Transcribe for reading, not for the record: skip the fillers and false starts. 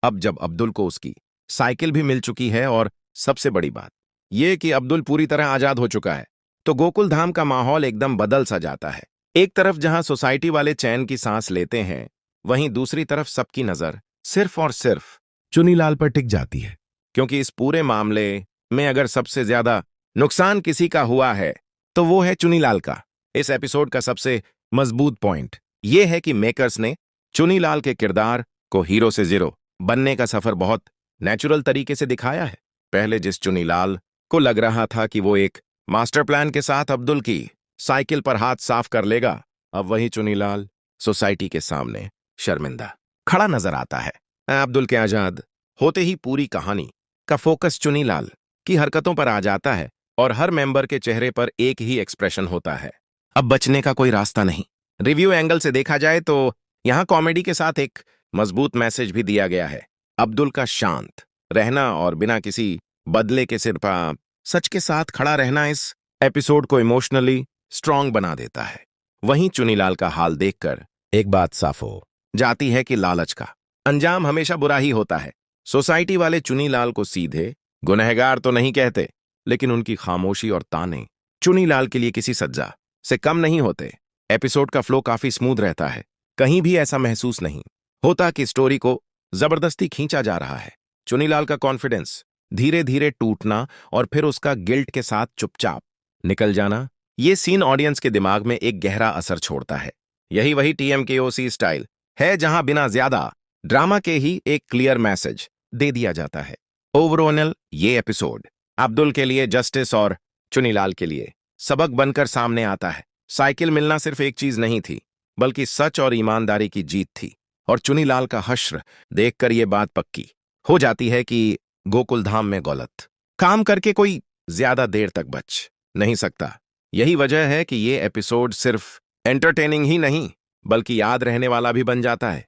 अब जब अब्दुल को उसकी साइकिल भी मिल चुकी है और सबसे बड़ी बात यह कि अब्दुल पूरी तरह आजाद हो चुका है, तो गोकुल धाम का माहौल एकदम बदल सा जाता है। एक तरफ जहां सोसाइटी वाले चैन की सांस लेते हैं, वहीं दूसरी तरफ सबकी नजर सिर्फ और सिर्फ चुनीलाल पर टिक जाती है, क्योंकि इस पूरे मामले में अगर सबसे ज्यादा नुकसान किसी का हुआ है तो वो है चुनीलाल का। इस एपिसोड का सबसे मजबूत पॉइंट यह है कि मेकर्स ने चुनीलाल के किरदार को हीरो से जीरो बनने का सफर बहुत नेचुरल तरीके से दिखाया है। पहले जिस चुनीलाल को लग रहा था कि वो एक मास्टर प्लान के साथ अब्दुल की साइकिल पर हाथ साफ कर लेगा, अब वही चुनीलाल सोसाइटी के सामने शर्मिंदा खड़ा नजर आता है। अब्दुल के आजाद होते ही पूरी कहानी का फोकस चुनीलाल की हरकतों पर आ जाता है और हर मेंबर के चेहरे पर एक ही एक्सप्रेशन होता है, अब बचने का कोई रास्ता नहीं। रिव्यू एंगल से देखा जाए तो यहां कॉमेडी के साथ एक मजबूत मैसेज भी दिया गया है। अब्दुल का शांत रहना और बिना किसी बदले के सिर पर सच के साथ खड़ा रहना इस एपिसोड को इमोशनली स्ट्रांग बना देता है। वहीं चुनीलाल का हाल देखकर एक बात साफ हो जाती है कि लालच का अंजाम हमेशा बुरा ही होता है। सोसाइटी वाले चुनीलाल को सीधे गुनहगार तो नहीं कहते, लेकिन उनकी खामोशी और ताने चुनीलाल के लिए किसी सजा से कम नहीं होते। एपिसोड का फ्लो काफी स्मूथ रहता है, कहीं भी ऐसा महसूस नहीं होता कि स्टोरी को जबरदस्ती खींचा जा रहा है। चुनीलाल का कॉन्फिडेंस धीरे धीरे टूटना और फिर उसका गिल्ट के साथ चुपचाप निकल जाना, ये सीन ऑडियंस के दिमाग में एक गहरा असर छोड़ता है। यही वही TMKOC स्टाइल है, जहां बिना ज्यादा ड्रामा के ही एक क्लियर मैसेज दे दिया जाता है। ओवरऑल ये एपिसोड अब्दुल के लिए जस्टिस और चुनीलाल के लिए सबक बनकर सामने आता है। साइकिल मिलना सिर्फ एक चीज नहीं थी, बल्कि सच और ईमानदारी की जीत थी। और चुनीलाल का हश्र देखकर यह बात पक्की हो जाती है कि गोकुल धाम में गलत काम करके कोई ज्यादा देर तक बच नहीं सकता। यही वजह है कि ये एपिसोड सिर्फ एंटरटेनिंग ही नहीं, बल्कि याद रहने वाला भी बन जाता है।